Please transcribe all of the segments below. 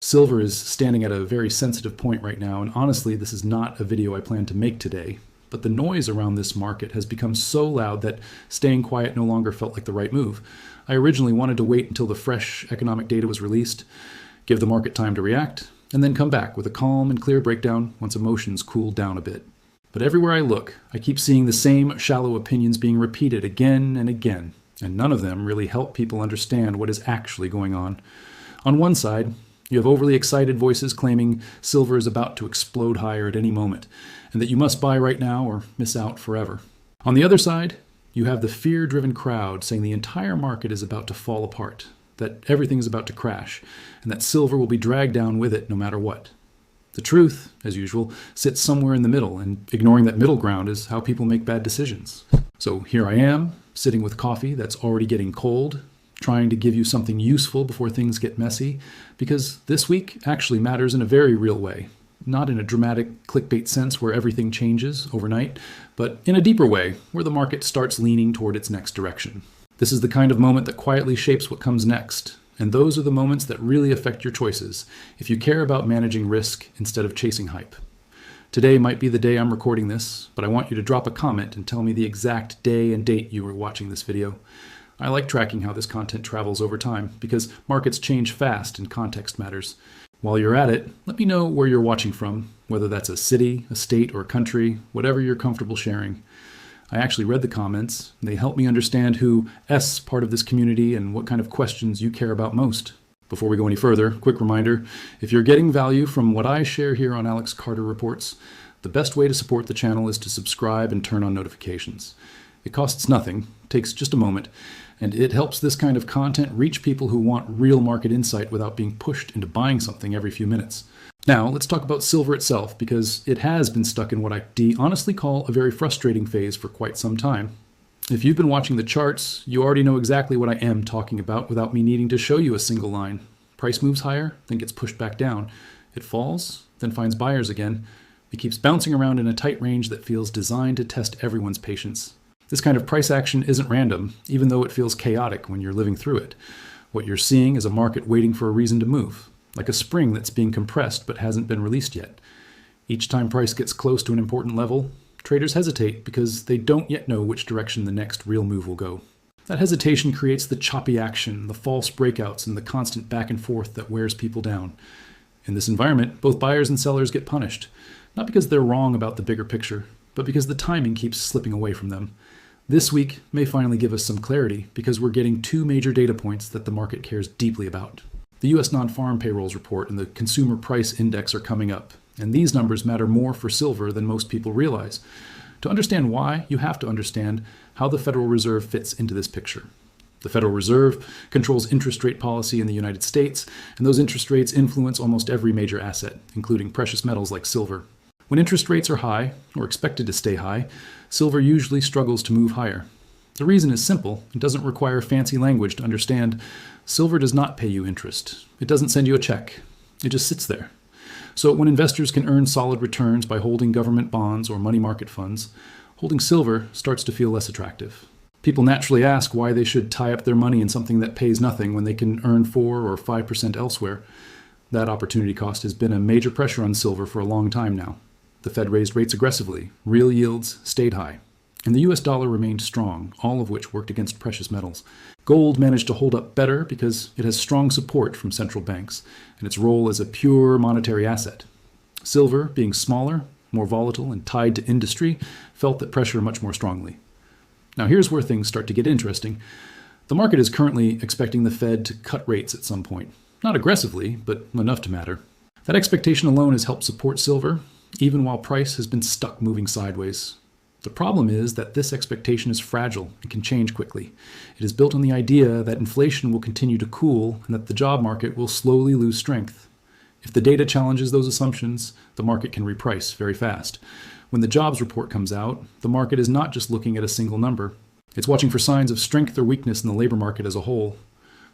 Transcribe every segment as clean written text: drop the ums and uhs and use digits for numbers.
Silver is standing at a very sensitive point right now, and honestly, this is not a video I plan to make today. But the noise around this market has become so loud that staying quiet no longer felt like the right move. I originally wanted to wait until the fresh economic data was released, give the market time to react, and then come back with a calm and clear breakdown once emotions cooled down a bit. But everywhere I look, I keep seeing the same shallow opinions being repeated again and again, and none of them really help people understand what is actually going on. On one side, you have overly excited voices claiming silver is about to explode higher at any moment, and that you must buy right now or miss out forever. On the other side, you have the fear-driven crowd saying the entire market is about to fall apart, that everything is about to crash, and that silver will be dragged down with it no matter what. The truth, as usual, sits somewhere in the middle, and ignoring that middle ground is how people make bad decisions. So here I am, sitting with coffee that's already getting cold, trying to give you something useful before things get messy, because this week actually matters in a very real way. Not in a dramatic clickbait sense where everything changes overnight, but in a deeper way where the market starts leaning toward its next direction. This is the kind of moment that quietly shapes what comes next, and those are the moments that really affect your choices if you care about managing risk instead of chasing hype. Today might be the day I'm recording this, but I want you to drop a comment and tell me the exact day and date you were watching this video. I like tracking how this content travels over time because markets change fast and context matters. While you're at it, let me know where you're watching from, whether that's a city, a state, or a country, whatever you're comfortable sharing. I actually read the comments. They help me understand who is part of this community and what kind of questions you care about most. Before we go any further, quick reminder, if you're getting value from what I share here on Alex Carter Reports, the best way to support the channel is to subscribe and turn on notifications. It costs nothing, takes just a moment, and it helps this kind of content reach people who want real market insight without being pushed into buying something every few minutes. Now, let's talk about silver itself, because it has been stuck in what I honestly call a very frustrating phase for quite some time. If you've been watching the charts, you already know exactly what I am talking about without me needing to show you a single line. Price moves higher, then gets pushed back down. It falls, then finds buyers again. It keeps bouncing around in a tight range that feels designed to test everyone's patience. This kind of price action isn't random, even though it feels chaotic when you're living through it. What you're seeing is a market waiting for a reason to move, like a spring that's being compressed but hasn't been released yet. Each time price gets close to an important level, traders hesitate because they don't yet know which direction the next real move will go. That hesitation creates the choppy action, the false breakouts, and the constant back and forth that wears people down. In this environment, both buyers and sellers get punished, not because they're wrong about the bigger picture, but because the timing keeps slipping away from them. This week may finally give us some clarity because we're getting two major data points that the market cares deeply about. The U.S. non-farm payrolls report and the consumer price index are coming up, and these numbers matter more for silver than most people realize. To understand why, you have to understand how the Federal Reserve fits into this picture. The Federal Reserve controls interest rate policy in the United States, and those interest rates influence almost every major asset, including precious metals like silver. When interest rates are high, or expected to stay high, silver usually struggles to move higher. The reason is simple. It doesn't require fancy language to understand. Silver does not pay you interest. It doesn't send you a check. It just sits there. So when investors can earn solid returns by holding government bonds or money market funds, holding silver starts to feel less attractive. People naturally ask why they should tie up their money in something that pays nothing when they can earn 4 or 5% elsewhere. That opportunity cost has been a major pressure on silver for a long time now. The Fed raised rates aggressively. Real yields stayed high. And the US dollar remained strong, all of which worked against precious metals. Gold managed to hold up better because it has strong support from central banks and its role as a pure monetary asset. Silver, being smaller, more volatile, and tied to industry, felt that pressure much more strongly. Now here's where things start to get interesting. The market is currently expecting the Fed to cut rates at some point. Not aggressively, but enough to matter. That expectation alone has helped support silver, even while price has been stuck moving sideways. The problem is that this expectation is fragile and can change quickly. It is built on the idea that inflation will continue to cool and that the job market will slowly lose strength. If the data challenges those assumptions, the market can reprice very fast. When the jobs report comes out, the market is not just looking at a single number. It's watching for signs of strength or weakness in the labor market as a whole.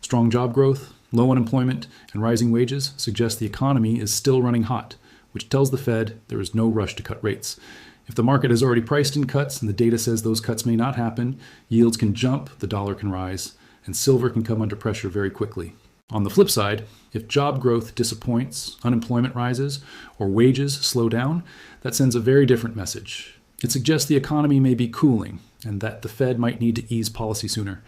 Strong job growth, low unemployment, and rising wages suggest the economy is still running hot, which tells the Fed there is no rush to cut rates. If the market has already priced in cuts and the data says those cuts may not happen, yields can jump, the dollar can rise, and silver can come under pressure very quickly. On the flip side, if job growth disappoints, unemployment rises, or wages slow down, that sends a very different message. It suggests the economy may be cooling and that the Fed might need to ease policy sooner.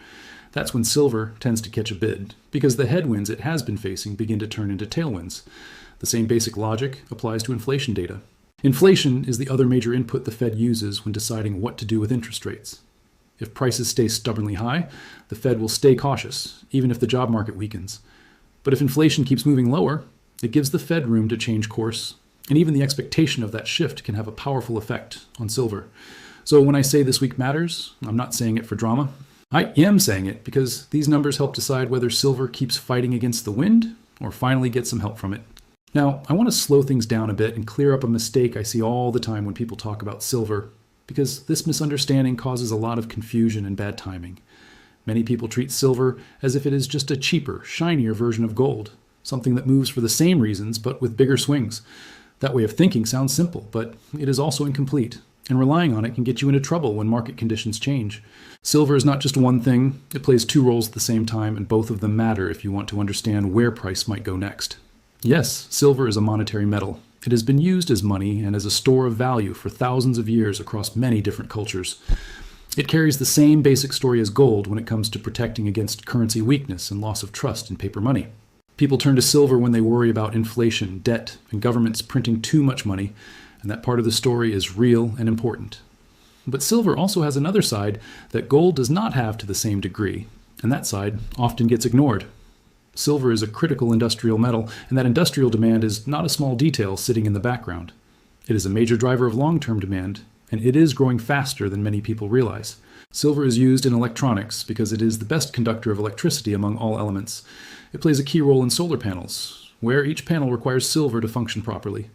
That's when silver tends to catch a bid, because the headwinds it has been facing begin to turn into tailwinds. The same basic logic applies to inflation data. Inflation is the other major input the Fed uses when deciding what to do with interest rates. If prices stay stubbornly high, the Fed will stay cautious, even if the job market weakens. But if inflation keeps moving lower, it gives the Fed room to change course, and even the expectation of that shift can have a powerful effect on silver. So when I say this week matters, I'm not saying it for drama. I am saying it because these numbers help decide whether silver keeps fighting against the wind or finally gets some help from it. Now, I want to slow things down a bit and clear up a mistake I see all the time when people talk about silver, because this misunderstanding causes a lot of confusion and bad timing. Many people treat silver as if it is just a cheaper, shinier version of gold, something that moves for the same reasons but with bigger swings. That way of thinking sounds simple, but it is also incomplete, and relying on it can get you into trouble when market conditions change. Silver is not just one thing, it plays two roles at the same time, and both of them matter if you want to understand where price might go next. Yes, silver is a monetary metal. It has been used as money and as a store of value for thousands of years across many different cultures. It carries the same basic story as gold when it comes to protecting against currency weakness and loss of trust in paper money. People turn to silver when they worry about inflation, debt, and governments printing too much money, and that part of the story is real and important. But silver also has another side that gold does not have to the same degree, and that side often gets ignored. Silver is a critical industrial metal, and that industrial demand is not a small detail sitting in the background. It is a major driver of long-term demand, and it is growing faster than many people realize. Silver is used in electronics because it is the best conductor of electricity among all elements. It plays a key role in solar panels, where each panel requires silver to function properly.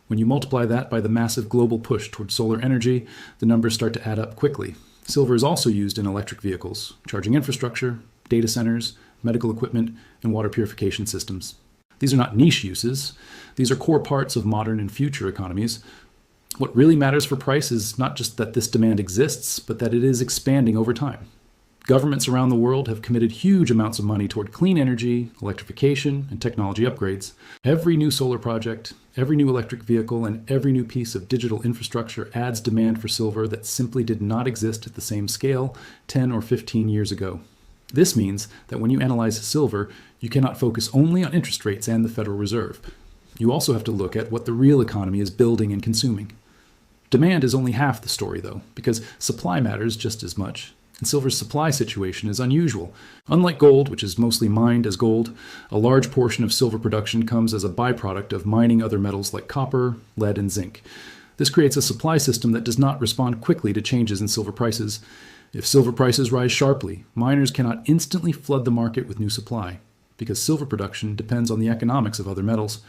When you multiply that by the massive global push towards solar energy, the numbers start to add up quickly. Silver is also used in electric vehicles, charging infrastructure, data centers, medical equipment, and water purification systems. These are not niche uses. These are core parts of modern and future economies. What really matters for price is not just that this demand exists, but that it is expanding over time. Governments around the world have committed huge amounts of money toward clean energy, electrification, and technology upgrades. Every new solar project, every new electric vehicle, and every new piece of digital infrastructure adds demand for silver that simply did not exist at the same scale 10 or 15 years ago. This means that when you analyze silver, you cannot focus only on interest rates and the Federal Reserve. You also have to look at what the real economy is building and consuming. Demand is only half the story, though, because supply matters just as much. And silver's supply situation is unusual. Unlike gold, which is mostly mined as gold, a large portion of silver production comes as a byproduct of mining other metals like copper, lead, and zinc. This creates a supply system that does not respond quickly to changes in silver prices. If silver prices rise sharply, miners cannot instantly flood the market with new supply, because silver production depends on the economics of other metals.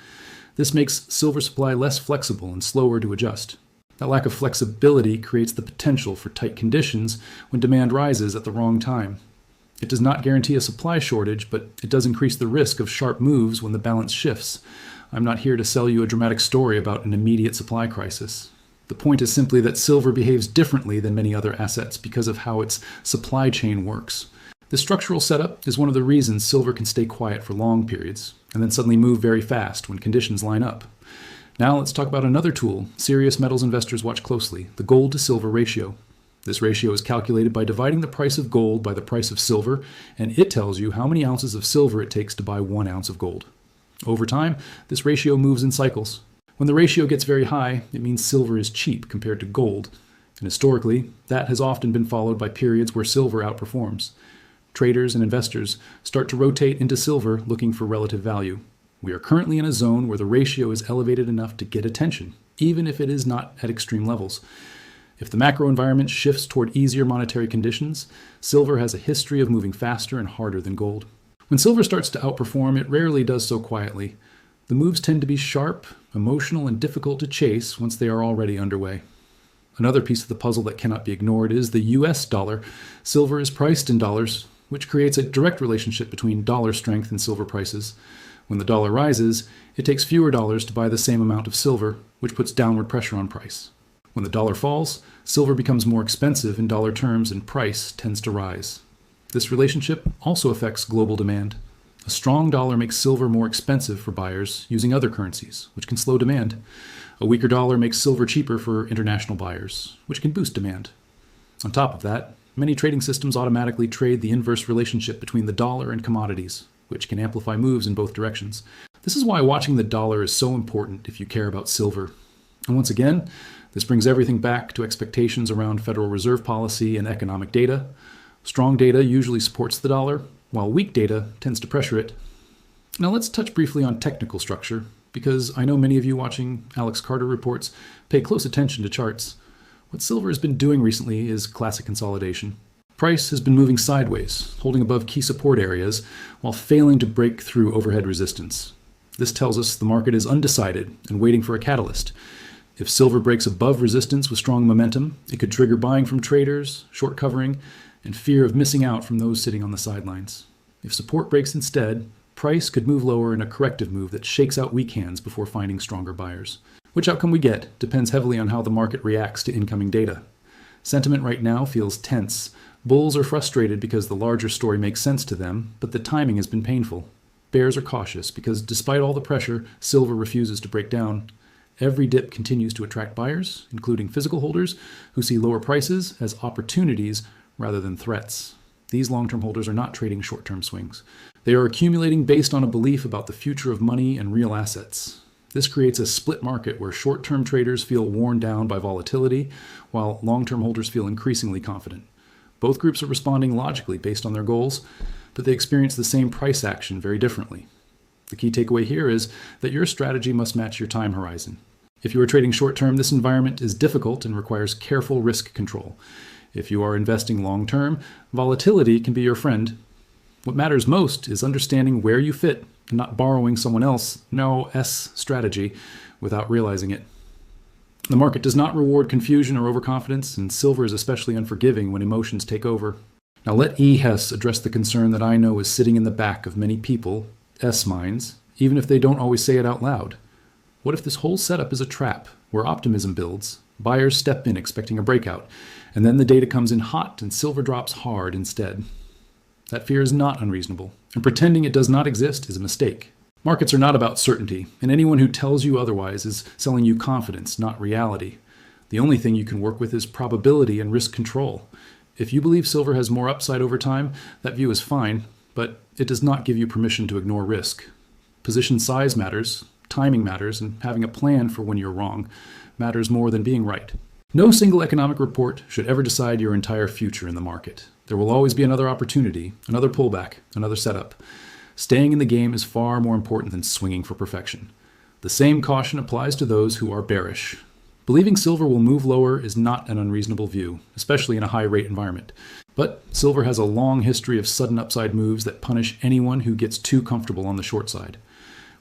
This makes silver supply less flexible and slower to adjust. That lack of flexibility creates the potential for tight conditions when demand rises at the wrong time. It does not guarantee a supply shortage, but it does increase the risk of sharp moves when the balance shifts. I'm not here to sell you a dramatic story about an immediate supply crisis. The point is simply that silver behaves differently than many other assets because of how its supply chain works. This structural setup is one of the reasons silver can stay quiet for long periods, and then suddenly move very fast when conditions line up. Now let's talk about another tool serious metals investors watch closely, the gold to silver ratio. This ratio is calculated by dividing the price of gold by the price of silver, and it tells you how many ounces of silver it takes to buy 1 ounce of gold. Over time, this ratio moves in cycles. When the ratio gets very high, it means silver is cheap compared to gold, and historically, that has often been followed by periods where silver outperforms. Traders and investors start to rotate into silver looking for relative value. We are currently in a zone where the ratio is elevated enough to get attention, even if it is not at extreme levels. If the macro environment shifts toward easier monetary conditions, silver has a history of moving faster and harder than gold. When silver starts to outperform, it rarely does so quietly. The moves tend to be sharp, emotional, and difficult to chase once they are already underway. Another piece of the puzzle that cannot be ignored is the US dollar. Silver is priced in dollars, which creates a direct relationship between dollar strength and silver prices. When the dollar rises, it takes fewer dollars to buy the same amount of silver, which puts downward pressure on price. When the dollar falls, silver becomes more expensive in dollar terms and price tends to rise. This relationship also affects global demand. A strong dollar makes silver more expensive for buyers using other currencies, which can slow demand. A weaker dollar makes silver cheaper for international buyers, which can boost demand. On top of that, many trading systems automatically trade the inverse relationship between the dollar and commodities, which can amplify moves in both directions. This is why watching the dollar is so important if you care about silver. And once again, this brings everything back to expectations around Federal Reserve policy and economic data. Strong data usually supports the dollar, while weak data tends to pressure it. Now let's touch briefly on technical structure, because I know many of you watching Alex Carter reports pay close attention to charts. What silver has been doing recently is classic consolidation. Price has been moving sideways, holding above key support areas, while failing to break through overhead resistance. This tells us the market is undecided and waiting for a catalyst. If silver breaks above resistance with strong momentum, it could trigger buying from traders, short covering, and fear of missing out from those sitting on the sidelines. If support breaks instead, price could move lower in a corrective move that shakes out weak hands before finding stronger buyers. Which outcome we get depends heavily on how the market reacts to incoming data. Sentiment right now feels tense. Bulls are frustrated because the larger story makes sense to them, but the timing has been painful. Bears are cautious because despite all the pressure, silver refuses to break down. Every dip continues to attract buyers, including physical holders, who see lower prices as opportunities rather than threats. These long-term holders are not trading short-term swings. They are accumulating based on a belief about the future of money and real assets. This creates a split market where short-term traders feel worn down by volatility, while long-term holders feel increasingly confident. Both groups are responding logically based on their goals, but they experience the same price action very differently. The key takeaway here is that your strategy must match your time horizon. If you are trading short-term, this environment is difficult and requires careful risk control. If you are investing long-term, volatility can be your friend. What matters most is understanding where you fit and not borrowing someone else's strategy without realizing it. The market does not reward confusion or overconfidence, and silver is especially unforgiving when emotions take over. Now let E. Hess address the concern that I know is sitting in the back of many people, S minds, even if they don't always say it out loud. What if this whole setup is a trap, where optimism builds, buyers step in expecting a breakout, and then the data comes in hot and silver drops hard instead? That fear is not unreasonable, and pretending it does not exist is a mistake. Markets are not about certainty, and anyone who tells you otherwise is selling you confidence, not reality. The only thing you can work with is probability and risk control. If you believe silver has more upside over time, that view is fine, but it does not give you permission to ignore risk. Position size matters, timing matters, and having a plan for when you're wrong matters more than being right. No single economic report should ever decide your entire future in the market. There will always be another opportunity, another pullback, another setup. Staying in the game is far more important than swinging for perfection. The same caution applies to those who are bearish. Believing silver will move lower is not an unreasonable view, especially in a high-rate environment. But silver has a long history of sudden upside moves that punish anyone who gets too comfortable on the short side.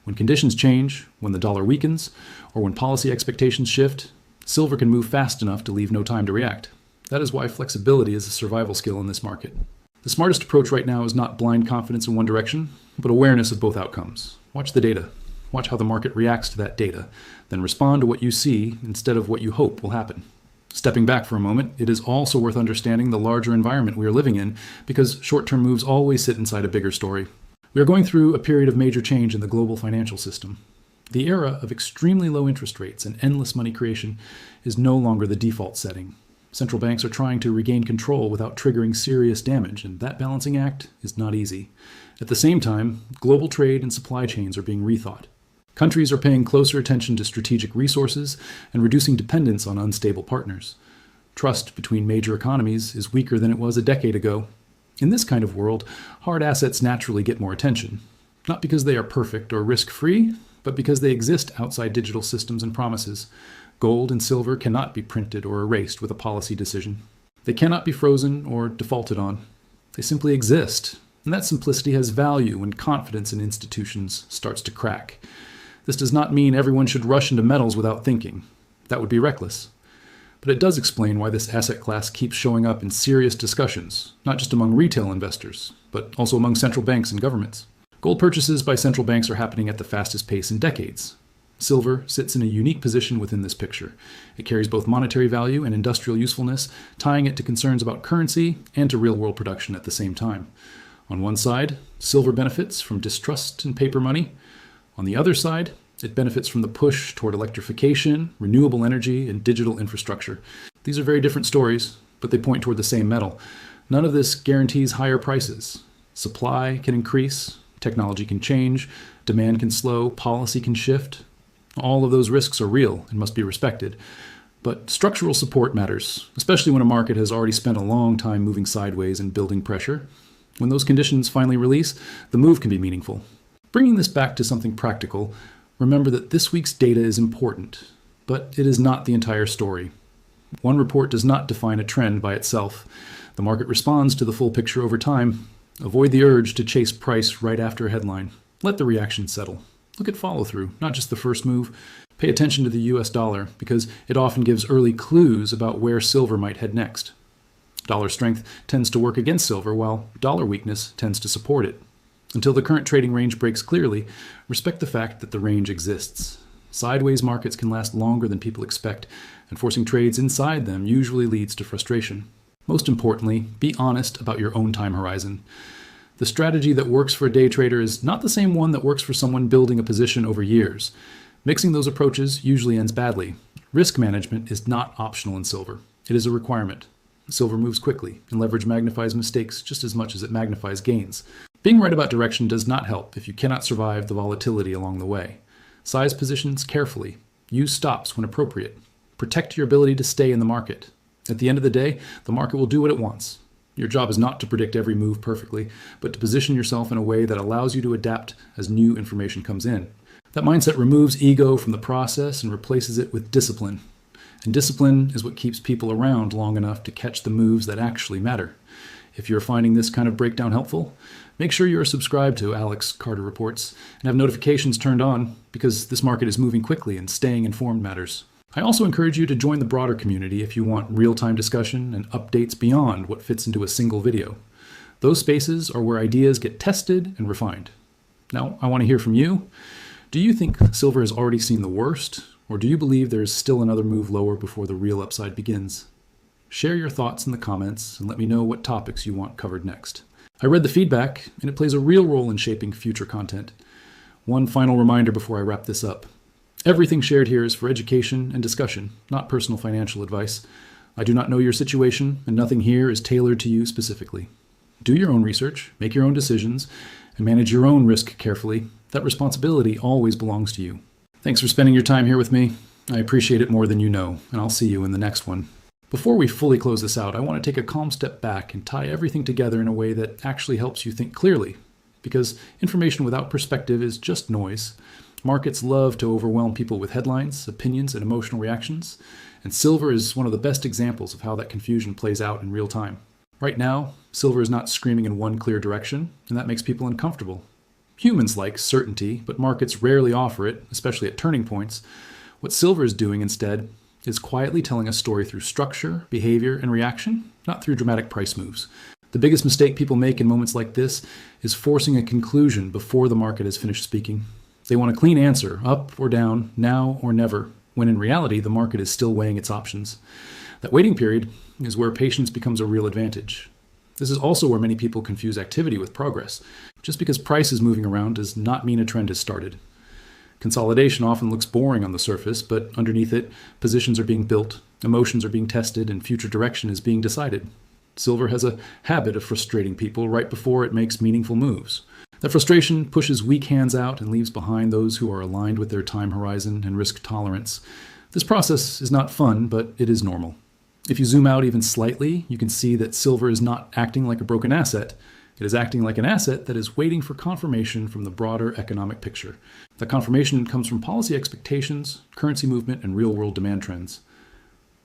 When conditions change, when the dollar weakens, or when policy expectations shift, silver can move fast enough to leave no time to react. That is why flexibility is a survival skill in this market. The smartest approach right now is not blind confidence in one direction, but awareness of both outcomes. Watch the data. Watch how the market reacts to that data. Then respond to what you see instead of what you hope will happen. Stepping back for a moment, it is also worth understanding the larger environment we are living in, because short-term moves always sit inside a bigger story. We are going through a period of major change in the global financial system. The era of extremely low interest rates and endless money creation is no longer the default setting. Central banks are trying to regain control without triggering serious damage, and that balancing act is not easy. At the same time, global trade and supply chains are being rethought. Countries are paying closer attention to strategic resources and reducing dependence on unstable partners. Trust between major economies is weaker than it was a decade ago. In this kind of world, hard assets naturally get more attention, not because they are perfect or risk-free, but because they exist outside digital systems and promises. Gold and silver cannot be printed or erased with a policy decision. They cannot be frozen or defaulted on. They simply exist, and that simplicity has value when confidence in institutions starts to crack. This does not mean everyone should rush into metals without thinking. That would be reckless. But it does explain why this asset class keeps showing up in serious discussions, not just among retail investors, but also among central banks and governments. Gold purchases by central banks are happening at the fastest pace in decades. Silver sits in a unique position within this picture. It carries both monetary value and industrial usefulness, tying it to concerns about currency and to real-world production at the same time. On one side, silver benefits from distrust in paper money. On the other side, it benefits from the push toward electrification, renewable energy, and digital infrastructure. These are very different stories, but they point toward the same metal. None of this guarantees higher prices. Supply can increase, technology can change, demand can slow, policy can shift. All of those risks are real and must be respected. But structural support matters, especially when a market has already spent a long time moving sideways and building pressure. When those conditions finally release, the move can be meaningful. Bringing this back to something practical, remember that this week's data is important, but it is not the entire story. One report does not define a trend by itself. The market responds to the full picture over time. Avoid the urge to chase price right after a headline. Let the reaction settle. Look at follow-through, not just the first move. Pay attention to the US dollar, because it often gives early clues about where silver might head next. Dollar strength tends to work against silver, while dollar weakness tends to support it. Until the current trading range breaks clearly, respect the fact that the range exists. Sideways markets can last longer than people expect, and forcing trades inside them usually leads to frustration. Most importantly, be honest about your own time horizon. The strategy that works for a day trader is not the same one that works for someone building a position over years. Mixing those approaches usually ends badly. Risk management is not optional in silver. It is a requirement. Silver moves quickly, and leverage magnifies mistakes just as much as it magnifies gains. Being right about direction does not help if you cannot survive the volatility along the way. Size positions carefully. Use stops when appropriate. Protect your ability to stay in the market. At the end of the day, the market will do what it wants. Your job is not to predict every move perfectly, but to position yourself in a way that allows you to adapt as new information comes in. That mindset removes ego from the process and replaces it with discipline. And discipline is what keeps people around long enough to catch the moves that actually matter. If you're finding this kind of breakdown helpful, make sure you are subscribed to Alex Carter Reports and have notifications turned on, because this market is moving quickly and staying informed matters. I also encourage you to join the broader community if you want real-time discussion and updates beyond what fits into a single video. Those spaces are where ideas get tested and refined. Now, I want to hear from you. Do you think silver has already seen the worst, or do you believe there is still another move lower before the real upside begins? Share your thoughts in the comments and let me know what topics you want covered next. I read the feedback, and it plays a real role in shaping future content. One final reminder before I wrap this up. Everything shared here is for education and discussion, not personal financial advice. I do not know your situation, and nothing here is tailored to you specifically. Do your own research, make your own decisions, and manage your own risk carefully. That responsibility always belongs to you. Thanks for spending your time here with me. I appreciate it more than you know, and I'll see you in the next one. Before we fully close this out, I want to take a calm step back and tie everything together in a way that actually helps you think clearly. Because information without perspective is just noise. Markets love to overwhelm people with headlines, opinions, and emotional reactions, and silver is one of the best examples of how that confusion plays out in real time. Right now, silver is not screaming in one clear direction, and that makes people uncomfortable. Humans like certainty, but markets rarely offer it, especially at turning points. What silver is doing instead is quietly telling a story through structure, behavior, and reaction, not through dramatic price moves. The biggest mistake people make in moments like this is forcing a conclusion before the market has finished speaking. They want a clean answer, up or down, now or never, when in reality the market is still weighing its options. That waiting period is where patience becomes a real advantage. This is also where many people confuse activity with progress. Just because price is moving around does not mean a trend has started. Consolidation often looks boring on the surface, but underneath it, positions are being built, emotions are being tested, and future direction is being decided. Silver has a habit of frustrating people right before it makes meaningful moves. That frustration pushes weak hands out and leaves behind those who are aligned with their time horizon and risk tolerance. This process is not fun, but it is normal. If you zoom out even slightly, you can see that silver is not acting like a broken asset. It is acting like an asset that is waiting for confirmation from the broader economic picture. That confirmation comes from policy expectations, currency movement, and real-world demand trends.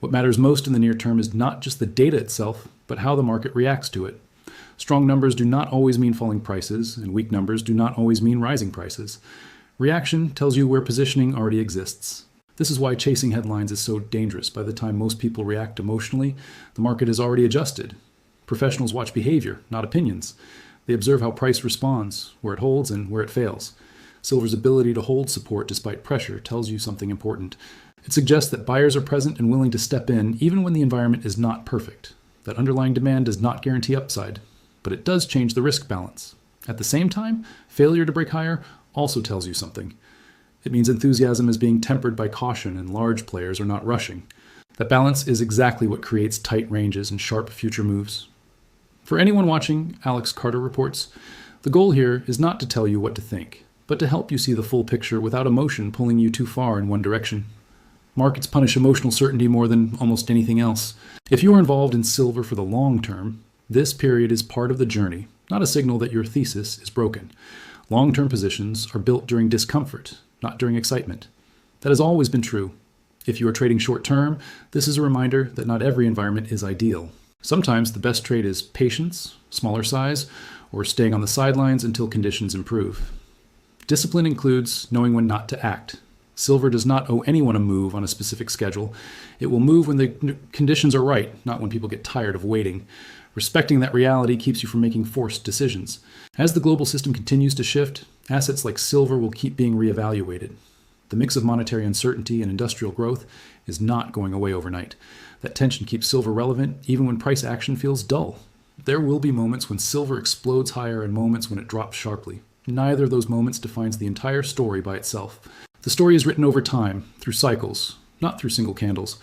What matters most in the near term is not just the data itself, but how the market reacts to it. Strong numbers do not always mean falling prices, and weak numbers do not always mean rising prices. Reaction tells you where positioning already exists. This is why chasing headlines is so dangerous. By the time most people react emotionally, the market is already adjusted. Professionals watch behavior, not opinions. They observe how price responds, where it holds and where it fails. Silver's ability to hold support despite pressure tells you something important. It suggests that buyers are present and willing to step in even when the environment is not perfect. That underlying demand does not guarantee upside. but it does change the risk balance. At the same time, failure to break higher also tells you something. It means enthusiasm is being tempered by caution and large players are not rushing. That balance is exactly what creates tight ranges and sharp future moves. For anyone watching Alex Carter Reports, the goal here is not to tell you what to think, but to help you see the full picture without emotion pulling you too far in one direction. Markets punish emotional certainty more than almost anything else. If you are involved in silver for the long term, this period is part of the journey, not a signal that your thesis is broken. Long-term positions are built during discomfort, not during excitement. That has always been true. If you are trading short-term, this is a reminder that not every environment is ideal. Sometimes the best trade is patience, smaller size, or staying on the sidelines until conditions improve. Discipline includes knowing when not to act. Silver does not owe anyone a move on a specific schedule. It will move when the conditions are right, not when people get tired of waiting. Respecting that reality keeps you from making forced decisions. As the global system continues to shift, assets like silver will keep being reevaluated. The mix of monetary uncertainty and industrial growth is not going away overnight. That tension keeps silver relevant even when price action feels dull. There will be moments when silver explodes higher and moments when it drops sharply. Neither of those moments defines the entire story by itself. The story is written over time, through cycles, not through single candles.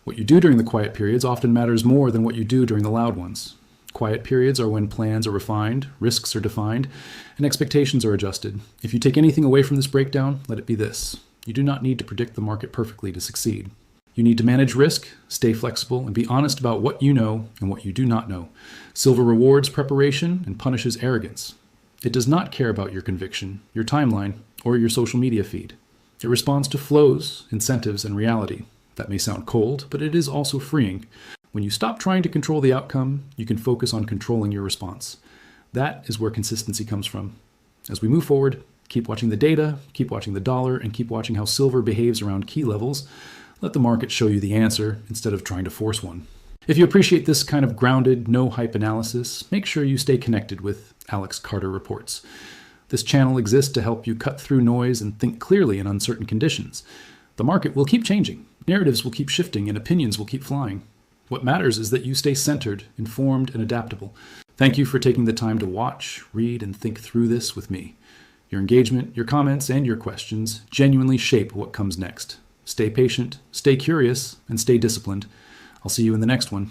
What you do during the quiet periods often matters more than what you do during the loud ones. Quiet periods are when plans are refined, risks are defined, and expectations are adjusted. If you take anything away from this breakdown, let it be this. You do not need to predict the market perfectly to succeed. You need to manage risk, stay flexible, and be honest about what you know and what you do not know. Silver rewards preparation and punishes arrogance. It does not care about your conviction, your timeline, or your social media feed. It responds to flows, incentives, and reality. That may sound cold, but it is also freeing. When you stop trying to control the outcome, you can focus on controlling your response. That is where consistency comes from. As we move forward, keep watching the data, keep watching the dollar, and keep watching how silver behaves around key levels. Let the market show you the answer instead of trying to force one. If you appreciate this kind of grounded, no-hype analysis, make sure you stay connected with Alex Carter Reports. This channel exists to help you cut through noise and think clearly in uncertain conditions. The market will keep changing, narratives will keep shifting, and opinions will keep flying. What matters is that you stay centered, informed, and adaptable. Thank you for taking the time to watch, read, and think through this with me. Your engagement, your comments, and your questions genuinely shape what comes next. Stay patient, stay curious, and stay disciplined. I'll see you in the next one.